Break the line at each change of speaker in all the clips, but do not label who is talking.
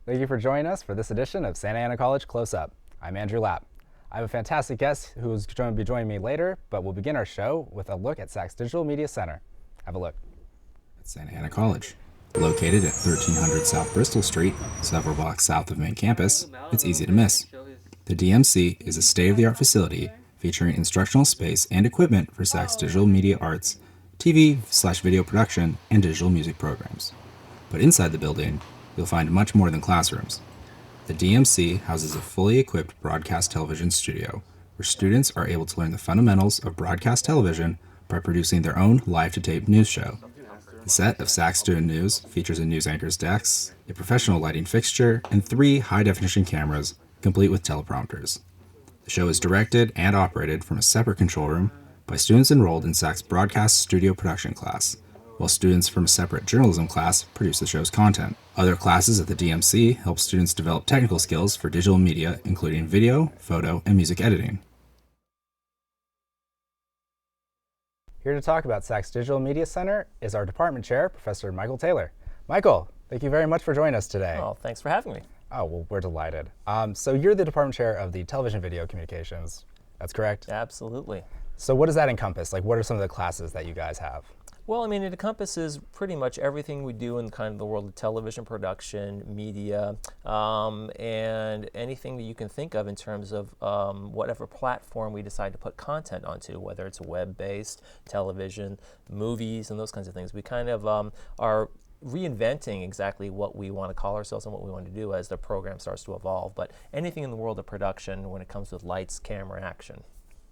Thank you for joining us for this edition of Santa Ana College Close Up. I'm Andrew Lapp. I have a fantastic guest who is going to be joining me later, but we'll begin our show with a look at Sacs Digital Media Center. Have a look.
At Santa Ana College. Located at 1300 South Bristol Street, several blocks south of main campus, it's easy to miss. The DMC is a state-of-the-art facility featuring instructional space and equipment for Sacs Digital Media Arts, TV/video production, and digital music programs. But inside the building, you'll find much more than classrooms. The DMC houses a fully equipped broadcast television studio, where students are able to learn the fundamentals of broadcast television by producing their own live-to-tape news show. The set of Sacs Student News features a news anchor's desk, a professional lighting fixture, and 3 high-definition cameras, complete with teleprompters. The show is directed and operated from a separate control room by students enrolled in Sacs Broadcast Studio Production class, while students from a separate journalism class produce the show's content. Other classes at the DMC help students develop technical skills for digital media, including video, photo, and music editing.
Here to talk about Sacs Digital Media Center is our department chair, Professor Michael Taylor. Michael, thank you very much for joining us today.
Oh, thanks for having me.
Oh, well, we're delighted. So you're the department chair of the Television Video Communications, that's correct?
Absolutely.
So what does that encompass? Like, what are some of the classes that you guys have?
Well, I mean, it encompasses pretty much everything we do in kind of the world of television production, media, and anything that you can think of in terms of whatever platform we decide to put content onto, whether it's web-based, television, movies, and those kinds of things. We kind of are reinventing exactly what we want to call ourselves and what we want to do as the program starts to evolve. But anything in the world of production when it comes with lights, camera, action.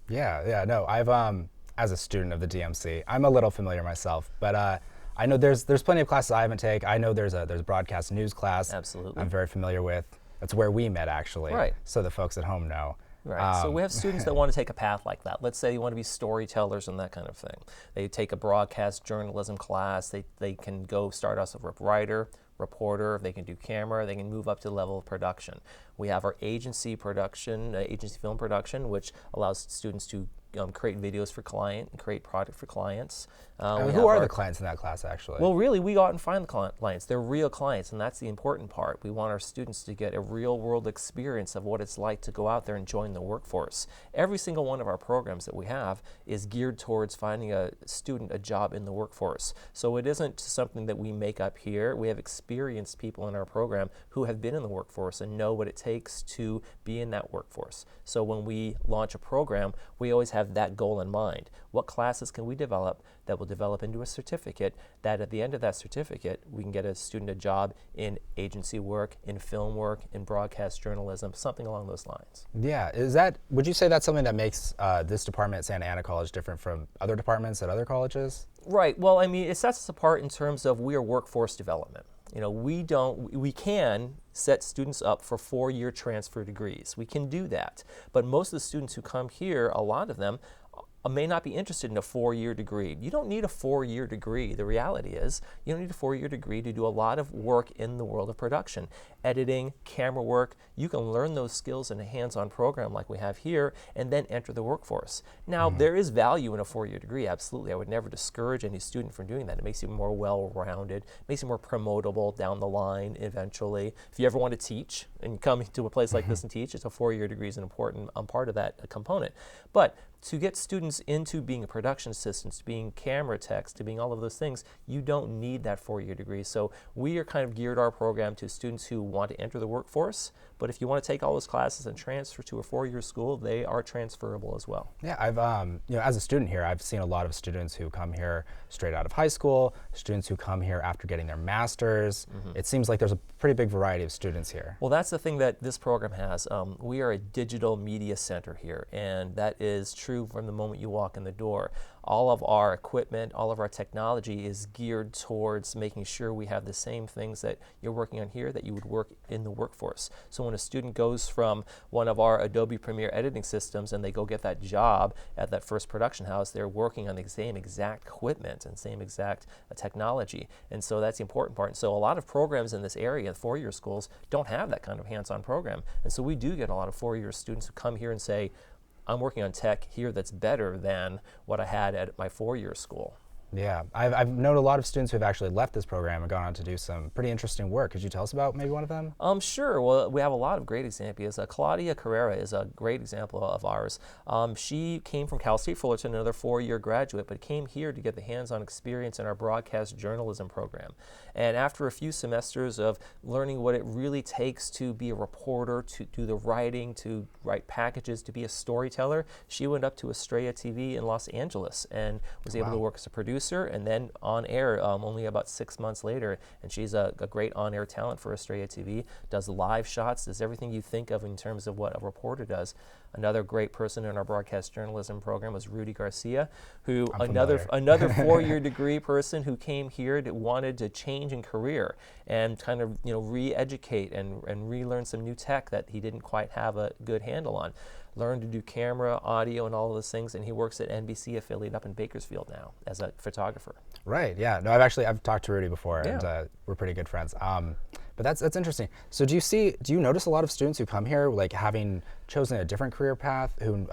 No, I've as a student of the DMC, I'm a little familiar myself, but I know there's plenty of classes I haven't taken. I know there's a broadcast news class.
Absolutely.
I'm very familiar with. That's where we met, actually.
Right.
So the folks at home know.
Right. So we have students that want to take a path like that. Let's say you want to be storytellers and that kind of thing. They take a broadcast journalism class. They can go start as a writer, reporter. They can do camera. They can move up to the level of production. We have our agency production, agency film production, which allows students to create videos for client and create product for clients.
Who are the clients in that class, actually?
Well, really, we go out and find the clients. They're real clients, and that's the important part. We want our students to get a real-world experience of what it's like to go out there and join the workforce. Every single one of our programs that we have is geared towards finding a student a job in the workforce. So it isn't something that we make up here. We have experienced people in our program who have been in the workforce and know what it takes to be in that workforce. So when we launch a program, we always have that goal in mind. What classes can we develop that will develop into a certificate that at the end of that certificate we can get a student a job in agency work, in film work, in broadcast journalism, something along those lines.
Yeah, would you say that's something that makes this department at Santa Ana College different from other departments at other colleges?
Right, well, I mean, it sets us apart in terms of we are workforce development. You know, we can set students up for 4-year transfer degrees. We can do that. But most of the students who come here, a lot of them, may not be interested in a 4-year degree. You don't need a 4-year degree. The reality is you don't need a 4-year degree to do a lot of work in the world of production. Editing, camera work, you can learn those skills in a hands-on program like we have here and then enter the workforce. Now, there is value in a 4-year degree, absolutely. I would never discourage any student from doing that. It makes you more well-rounded, makes you more promotable down the line eventually. If you ever want to teach and come to a place like this and teach, it's a 4-year degree is an important part of that component. But to get students into being a production assistant, to being camera techs, to being all of those things, you don't need that 4-year degree. So we are kind of geared our program to students who want to enter the workforce, but if you want to take all those classes and transfer to a 4-year school, they are transferable as well.
Yeah, I've as a student here, I've seen a lot of students who come here straight out of high school, students who come here after getting their masters. It seems like there's a pretty big variety of students here.
Well, that's the thing that this program has. We are a digital media center here, and that is true from the moment you walk in the door. All of our equipment, all of our technology is geared towards making sure we have the same things that you're working on here that you would work in the workforce. So when a student goes from one of our Adobe Premiere editing systems and they go get that job at that first production house, they're working on the same exact equipment and same exact technology. And so that's the important part. And so a lot of programs in this area, 4-year schools, don't have that kind of hands-on program. And so we do get a lot of 4-year students who come here and say, I'm working on tech here that's better than what I had at my 4-year school.
Yeah, I've known a lot of students who have actually left this program and gone on to do some pretty interesting work. Could you tell us about maybe one of them?
Sure. Well, we have a lot of great examples. Claudia Carrera is a great example of ours. She came from Cal State Fullerton, another 4-year graduate, but came here to get the hands-on experience in our broadcast journalism program. And after a few semesters of learning what it really takes to be a reporter, to do the writing, to write packages, to be a storyteller, she went up to Estrella TV in Los Angeles and was able to work as a producer and then on air only about 6 months later. And she's a great on-air talent for Estrella TV, does live shots, does everything you think of in terms of what a reporter does. Another great person in our broadcast journalism program was Rudy Garcia, who another 4-year degree person who came here that wanted to change in career and kind of re-educate and relearn some new tech that he didn't quite have a good handle on. Learned to do camera, audio, and all of those things, and he works at NBC affiliate up in Bakersfield now as a photographer.
Right. Yeah. No, I've talked to Rudy before,
Yeah.
and we're pretty good friends. But that's interesting. So do you notice a lot of students who come here like having chosen a different career path, who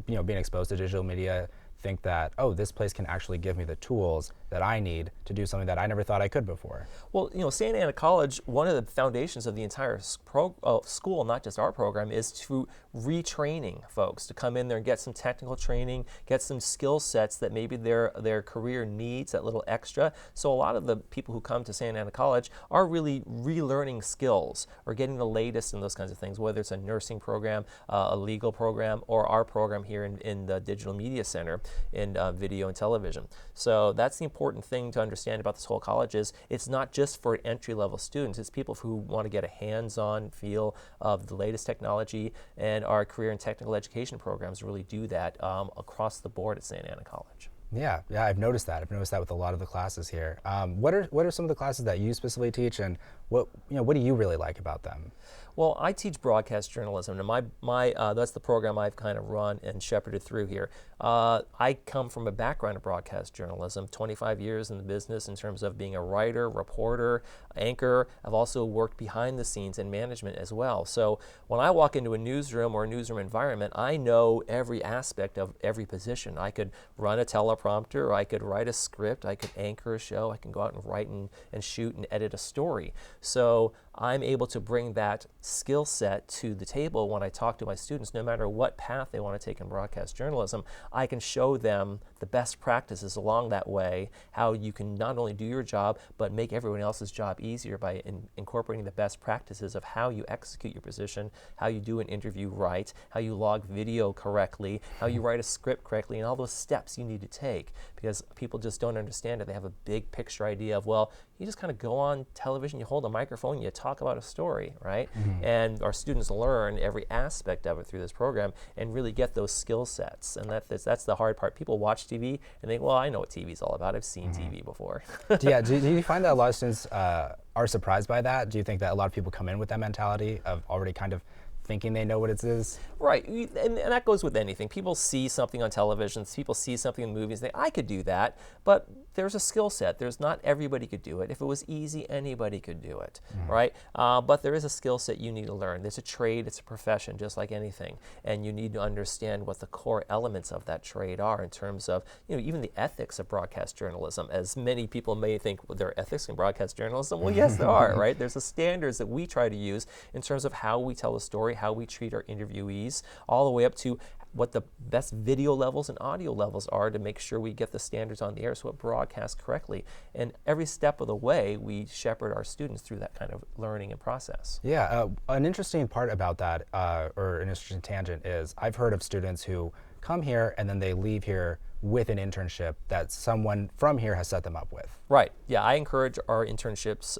being exposed to digital media, think that, oh, this place can actually give me the tools that I need to do something that I never thought I could before?
Well, Santa Ana College, one of the foundations of the entire school, not just our program, is to retraining folks to come in there and get some technical training, get some skill sets that maybe their career needs, that little extra. So a lot of the people who come to Santa Ana College are really relearning skills or getting the latest in those kinds of things, whether it's a nursing program, a legal program, or our program here in the Digital Media Center in video and television. So that's the important thing to understand about this whole college is it's not just for entry-level students. It's people who want to get a hands-on feel of the latest technology, and our career and technical education programs really do that across the board at Santa Ana College.
Yeah, I've noticed that. I've noticed that with a lot of the classes here. What are some of the classes that you specifically teach, and what do you really like about them?
Well, I teach broadcast journalism, and my that's the program I've kind of run and shepherded through here. I come from a background of broadcast journalism, 25 years in the business in terms of being a writer, reporter, anchor. I've also worked behind the scenes in management as well. So when I walk into a newsroom or a newsroom environment, I know every aspect of every position. I could run a teleprompter, or I could write a script, I could anchor a show, I can go out and write and shoot and edit a story. So I'm able to bring that skill set to the table when I talk to my students, no matter what path they want to take in broadcast journalism. I can show them the best practices along that way, how you can not only do your job, but make everyone else's job easier by incorporating the best practices of how you execute your position, how you do an interview right, how you log video correctly, how you write a script correctly, and all those steps you need to take, because people just don't understand it. They have a big picture idea of, well, you just kind of go on television, you hold a microphone, you talk about a story, right? Mm-hmm. And our students learn every aspect of it through this program and really get those skill sets. And that's the hard part. People watch TV and think, well, I know what TV's all about. I've seen TV before.
Yeah, do you find that a lot of students are surprised by that? Do you think that a lot of people come in with that mentality of already kind of thinking they know what it is?
Right, and that goes with anything. People see something on television, people see something in movies, they, I could do that, but there's a skill set. There's not everybody could do it. If it was easy, anybody could do it, right? But there is a skill set you need to learn. There's a trade, it's a profession, just like anything, and you need to understand what the core elements of that trade are in terms of, even the ethics of broadcast journalism. As many people may think, well, there are ethics in broadcast journalism. Well, yes, there are, right? There's the standards that we try to use in terms of how we tell a story, how we treat our interviewees, all the way up to what the best video levels and audio levels are to make sure we get the standards on the air so it broadcasts correctly. And every step of the way, we shepherd our students through that kind of learning and process.
Yeah, an interesting part about that, or an interesting tangent, is I've heard of students who come here and then they leave here with an internship that someone from here has set them up with.
Right. Yeah, I encourage our internships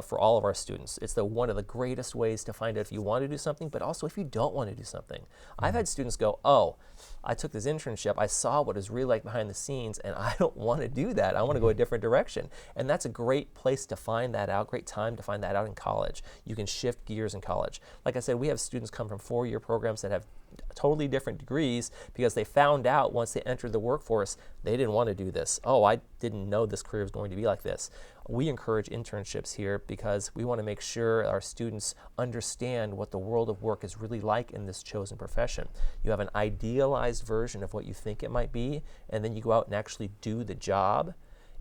for all of our students. It's one of the greatest ways to find out if you want to do something, but also if you don't want to do something. I've had students go, oh, I took this internship, I saw what it's really like behind the scenes, and I don't want to do that. I want to go a different direction. And that's a great place to find that out, great time to find that out in college. You can shift gears in college. Like I said, we have students come from 4-year programs that have totally different degrees because they found out once they entered the workforce, they didn't want to do this. Oh, I didn't know this career was going to be like this. We encourage internships here because we want to make sure our students understand what the world of work is really like in this chosen profession. You have an idealized version of what you think it might be, and then you go out and actually do the job.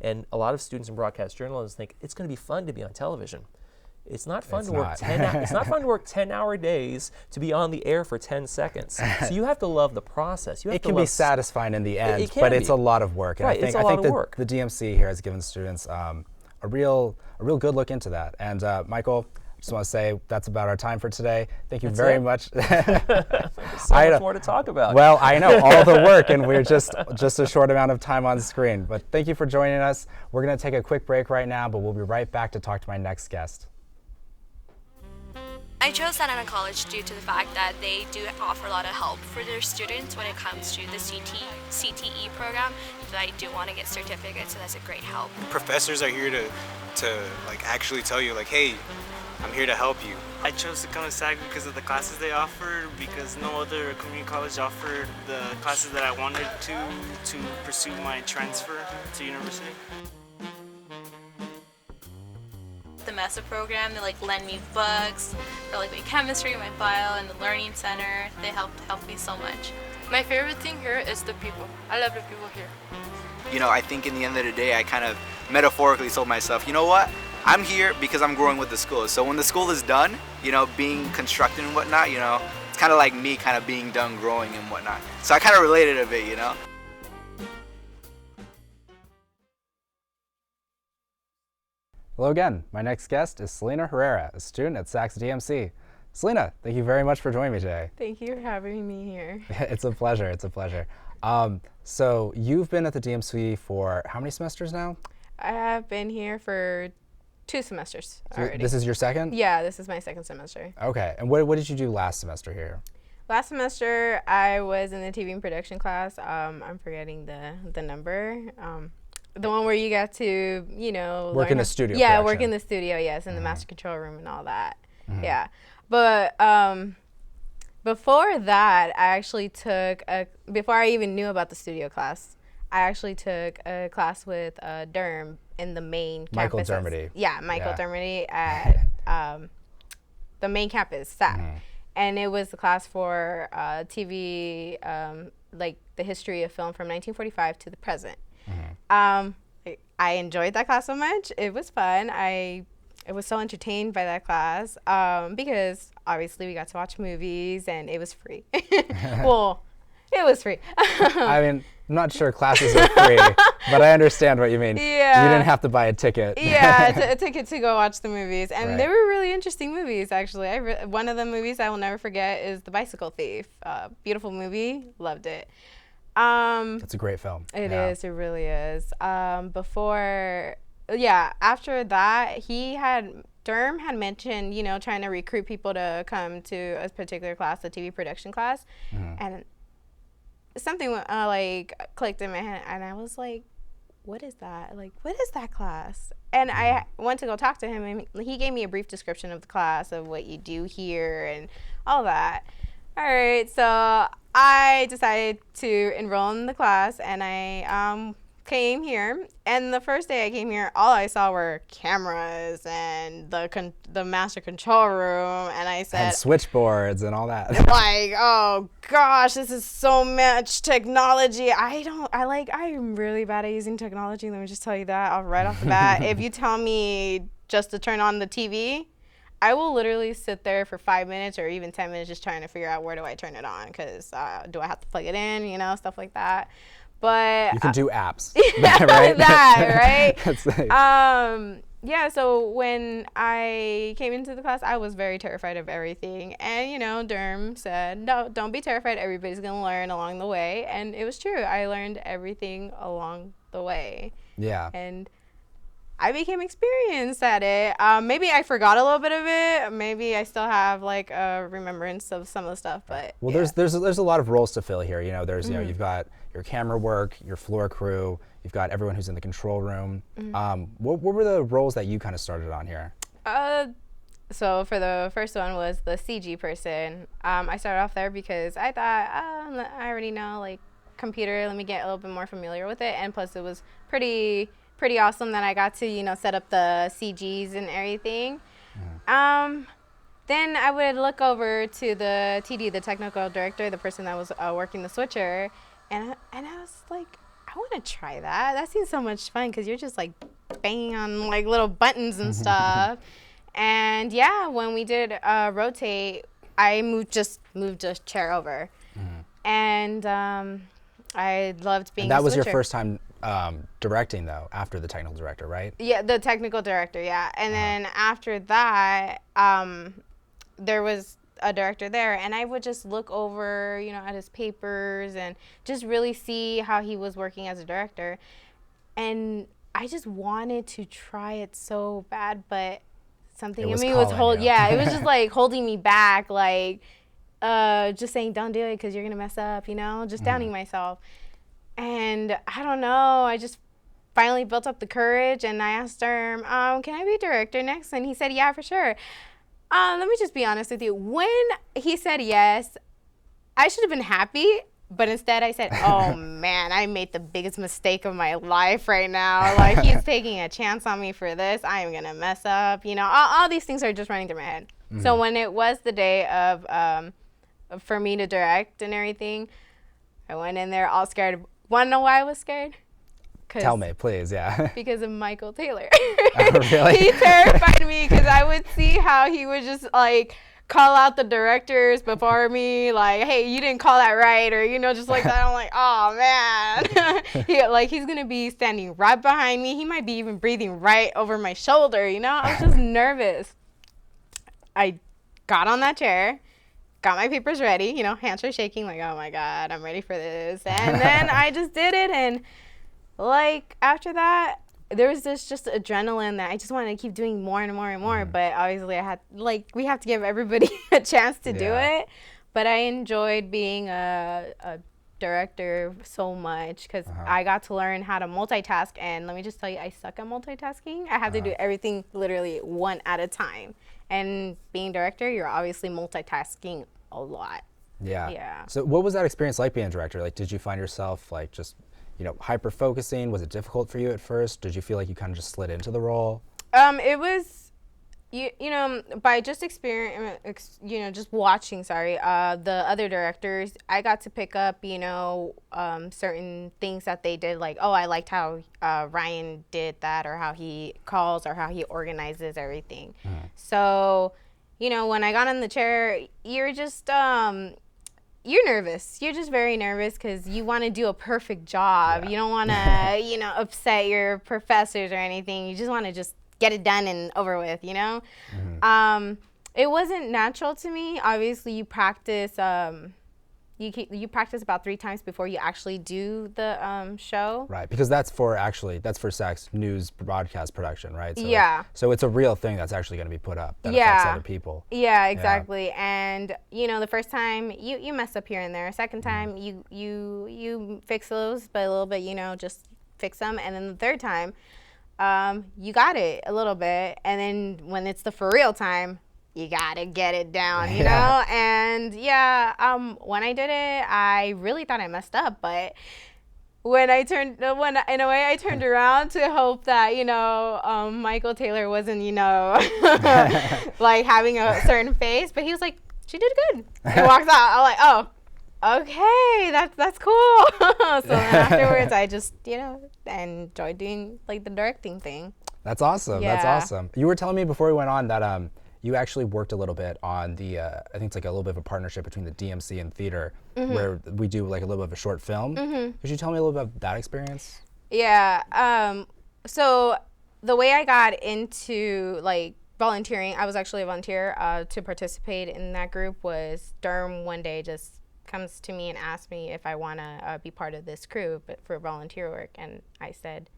And a lot of students in broadcast journalism think it's going to be fun to be on television. It's not fun
It's
to work
not.
10 It's not fun to work 10-hour days to be on the air for 10 seconds. So you have to love the process. You have
It
to
can be
love
satisfying in the end,
can
but it's
be.
a lot of work. And
Right,
I think,
it's a
I
lot
think
of
the,
work.
the DMC here has given students a real good look into that. And Michael, I just want to say that's about our time for today. Thank you
That's
very
it?
much.
There's so
I
much
know.
more to talk about.
Well, I know all the work, and we're just a short amount of time on screen. But thank you for joining us. We're going to take a quick break right now, but we'll be right back to talk to my next guest.
I chose Santa Ana College due to the fact that they do offer a lot of help for their students when it comes to the CTE program. So I do want to get certificates, so that's a great help.
Professors are here to like actually tell you like, hey, I'm here to help you.
I chose to come to SAG because of the classes they offered, because no other community college offered the classes that I wanted to pursue my transfer to university.
The MESA program, they like lend me books for like my chemistry, my bio, and the learning center. They help me so much.
My favorite thing here is the people. I love the people here.
You know, I think in the end of the day, I kind of metaphorically told myself, you know what? I'm here because I'm growing with the school. So when the school is done, you know, being constructed and whatnot, you know, it's kind of like me kind of being done growing and whatnot. So I kind of related a bit, you know?
Hello again. My next guest is Selena Herrera, a student at Sax DMC. Selena, thank you very much for joining me today.
Thank you for having me here.
It's a pleasure. It's a pleasure. So you've been at the DMC for how many semesters now?
I have been here for 2 semesters already.
This is your second?
Yeah, this is my second semester.
Okay. And what did you do last semester here?
Last semester, I was in the TV and production class. I'm forgetting the number. The one where you got to, you know,
Work in the studio.
Yeah,
production.
work in the studio. Yes, in the master control room and all that. Yeah, but before that, I actually took before I even knew about the studio class, I actually took a class with Durham in the main
Michael
campus.
Dermody.
Yeah, Michael
Yeah.
Dermody at the main campus, SAC. And it was the class for TV, like the history of film from 1945 to the present. I enjoyed that class so much. It was fun. I was so entertained by that class because obviously we got to watch movies and it was free. Well, it was free.
I mean, I'm not sure classes are free, but I understand what you mean.
Yeah.
You didn't have to buy a ticket.
Yeah, a ticket to go watch the movies. And
Right.
they were really interesting movies, actually. One of the movies I will never forget is The Bicycle Thief. Beautiful movie. Loved it.
It's a great film.
It
Yeah.
is. It really is. After that, Durham had mentioned, you know, trying to recruit people to come to a particular class, the TV production class. And something like clicked in my head, and I was like, what is that? Like, what is that class? And I went to go talk to him, and he gave me a brief description of the class, of what you do here and all that. All right, so I decided to enroll in the class, and I came here. And the first day I came here, all I saw were cameras and the master control room, and I said,
And switchboards and all that.
like, oh gosh, this is so much technology. I'm really bad at using technology. Let me just tell you that right off the bat. If you tell me just to turn on the TV, I will literally sit there for 5 minutes or even 10 minutes just trying to figure out where do I turn it on, because do I have to plug it in, you know, stuff like that. But
You can do apps.
yeah,
right?
that, right?
That's nice.
Yeah, so when I came into the class, I was very terrified of everything. And, you know, Durham said, no, don't be terrified. Everybody's going to learn along the way. And it was true. I learned everything along the way.
Yeah.
And I became experienced at it. Maybe I forgot a little bit of it. Maybe I still have like a remembrance of some of the stuff, but
Well,
yeah.
there's a lot of roles to fill here. You know, there's you know, you've got your camera work, your floor crew, you've got everyone who's in the control room. What were the roles that you kind of started on here?
So for the first one was the CG person. I started off there because I thought, I already know like computer. Let me get a little bit more familiar with it. And plus, it was pretty awesome that I got to, you know, set up the CGs and everything. Then I would look over to the TD, the technical director, the person that was working the switcher, and I was like, I I want to try that. That seems so much fun because you're just like banging on like little buttons and stuff. And yeah, when we did rotate, I moved a chair over, and I loved being.
And that was your
switcher.
first time directing, though, after the technical director, right?
Yeah, the technical director. Yeah, and then after that, there was a director there, and I would just look over, at his papers and just really see how he was working as a director, and I just wanted to try it so bad, but something in me was it was just like holding me back, like just saying don't do it because you're gonna mess up, just doubting myself. And I don't know, I just finally built up the courage, and I asked him, can I be director next? And he said, yeah, for sure. Let me just be honest with you. When he said yes, I should have been happy, but instead I said, oh man, I made the biggest mistake of my life right now. Like, he's taking a chance on me for this. I am going to mess up. All these things are just running through my head. So when it was the day of for me to direct and everything, I went in there all scared. Want to know why I was scared?
Tell me, please, yeah.
Because of Michael Taylor.
Oh, really?
He terrified me because I would see how he would just like call out the directors before me, like, hey, you didn't call that right, or just like that. I'm like, oh man. He's gonna be standing right behind me. He might be even breathing right over my shoulder. I was just nervous. I got on that chair, got my papers ready, hands were shaking, like, oh my God, I'm ready for this. And then I just did it, and like after that, there was this just adrenaline that I just wanted to keep doing more and more and more. But obviously we have to give everybody a chance to do it. But I enjoyed being a director so much because I got to learn how to multitask. And let me just tell you, I suck at multitasking. I have to do everything literally one at a time. And being director, you're obviously multitasking a lot.
Yeah. So what was that experience like being a director? Like, did you find yourself like just hyper focusing? Was it difficult for you at first? Did you feel like you kind of just slid into the role?
It was, by just experience, just watching, the other directors, I got to pick up, certain things that they did, like, oh, I liked how Ryan did that, or how he calls, or how he organizes everything. So, when I got in the chair, you're just, you're nervous. You're just very nervous because you want to do a perfect job. You don't want to, upset your professors or anything. You just want to just get it done and over with, It wasn't natural to me. Obviously, you practice. You practice about 3 times before you actually do the show.
Right, because that's for SAC's news broadcast production, right? So so it's a real thing that's actually going to be put up that affects other people.
Yeah, exactly. And the first time you mess up here and there. Second time you fix those, but a little bit, just fix them. And then the third time, you got it a little bit. And then when it's the for real time, you gotta get it down, And when I did it, I really thought I messed up, but in a way I turned around to hope that, Michael Taylor wasn't, like having a certain face, but he was like, she did good. He walks out. I'm like, oh, okay, that's cool. So then afterwards, I just, enjoyed doing like the directing thing.
That's awesome.
Yeah.
That's awesome. You were telling me before we went on that you actually worked a little bit on the, I think it's like a little bit of a partnership between the DMC and theater, where we do like a little bit of a short film. Could you tell me a little bit about that experience?
Yeah. So the way I got into like volunteering, I was actually a volunteer to participate in that group, was Durham one day just comes to me and asks me if I want to be part of this crew for volunteer work. And I said,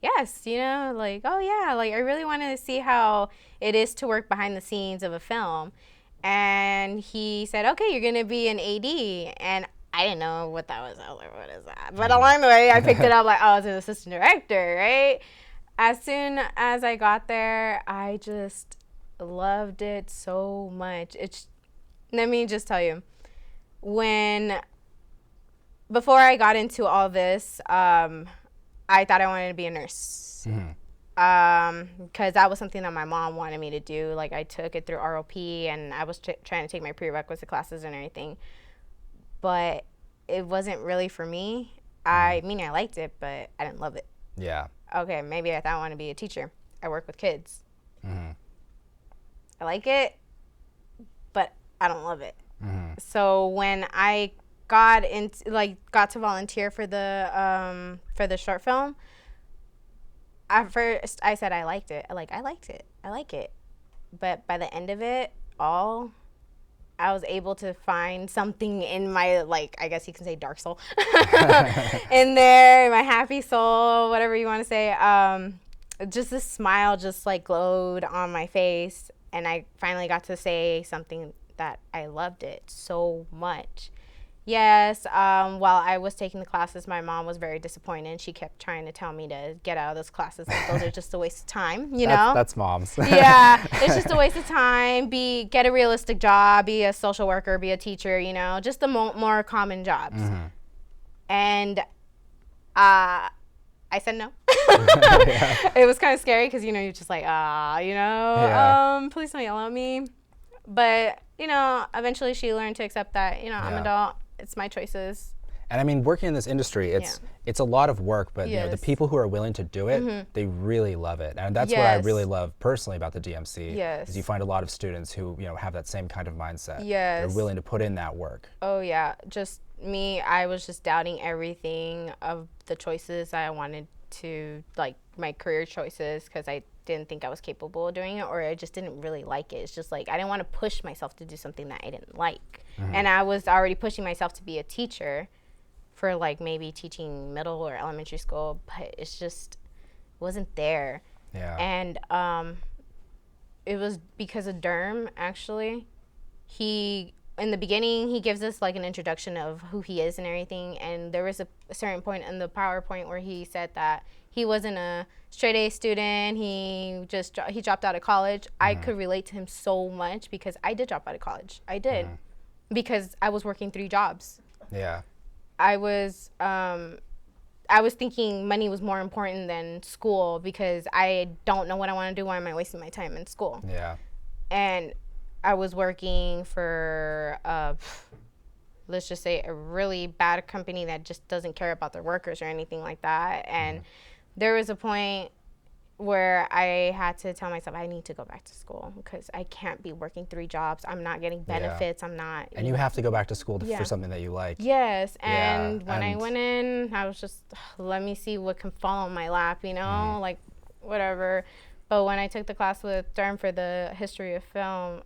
yes, like, oh yeah, like I really wanted to see how it is to work behind the scenes of a film. And he said, okay, you're going to be an AD. And I didn't know what that was. I was like, what is that? But along the way, I picked it up like, oh, it's an assistant director, right? As soon as I got there, I just loved it so much. Let me just tell you, before I got into all this, I thought I wanted to be a nurse, because that was something that my mom wanted me to do. Like, I took it through ROP, and I was trying to take my prerequisite classes and everything, but it wasn't really for me. I mean, I liked it, but I didn't love it.
Yeah.
Okay, maybe I thought I want to be a teacher. I work with kids. I like it, but I don't love it. So when I got to volunteer for the short film, at first I said I liked it. I like it. But by the end of it all, I was able to find something in my, like, I guess you can say dark soul in there, my happy soul, whatever you want to say. Just this smile just like glowed on my face, and I finally got to say something that I loved it so much. Yes, while I was taking the classes, my mom was very disappointed. She kept trying to tell me to get out of those classes. Like, those are just a waste of time, you know?
That's moms.
Yeah, it's just a waste of time. Get a realistic job, be a social worker, be a teacher, you know, just the more common jobs. And I said no. It was kind of scary because, you know, you're just like, please don't yell at me. But, you know, eventually she learned to accept that, you know, I'm an adult. It's my choices.
And I mean, working in this industry, it's a lot of work, but you know, the people who are willing to do it, they really love it. And that's what I really love personally about the DMC. Is you find a lot of students who, you know, have that same kind of mindset. They're willing to put in that work.
Oh yeah, just me, I was just doubting everything of the choices I wanted to, like my career choices, because I didn't think I was capable of doing it, or I just didn't really like it. It's just like I didn't want to push myself to do something that I didn't like. And I was already pushing myself to be a teacher for like maybe teaching middle or elementary school, but it's just wasn't there. And it was because of Derm, actually. In the beginning, he gives us like an introduction of who he is and everything, and there was a certain point in the PowerPoint where he said that he wasn't a straight A student. He dropped out of college. I could relate to him so much because I did drop out of college. I did because I was working 3 jobs. I was thinking money was more important than school because I don't know what I want to do. Why am I wasting my time in school? And I was working for, let's just say, a really bad company that just doesn't care about their workers or anything like that. And there was a point where I had to tell myself I need to go back to school because I can't be working 3 jobs. I'm not getting benefits. I'm not.
And you have to go back to school for something that you like.
Yes. And when I went in, I was just, let me see what can fall on my lap, you know, like whatever. But when I took the class with Derm for the history of film,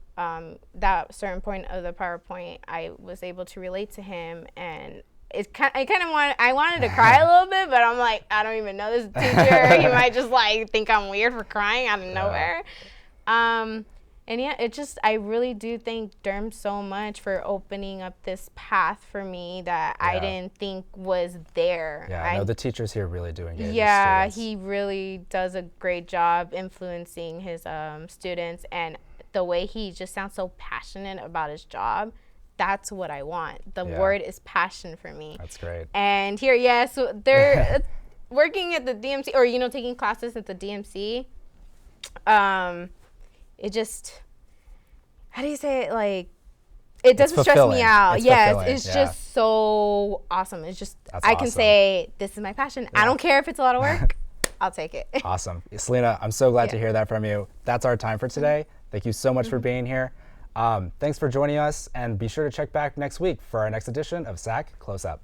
that certain point of the PowerPoint, I was able to relate to him, and I wanted to cry a little bit, but I'm like, I don't even know this teacher. He might just like think I'm weird for crying out of nowhere. And yeah, I really do thank Derm so much for opening up this path for me that I didn't think was there.
I know the teachers here really do engage
Yeah,
with students.
he really does a great job influencing his students, and the way he just sounds so passionate about his job, that's what I want. The word is passion for me.
That's great.
And here, so they're working at the DMC, or, you know, taking classes at the DMC. It just, how do you say it? Like, it doesn't stress me out. It's just so awesome. It's just, I can say, this is my passion. I don't care if it's a lot of work. I'll take it.
Awesome. Selena, I'm so glad to hear that from you. That's our time for today. Thank you so much for being here. Thanks for joining us, and be sure to check back next week for our next edition of SAC Close Up.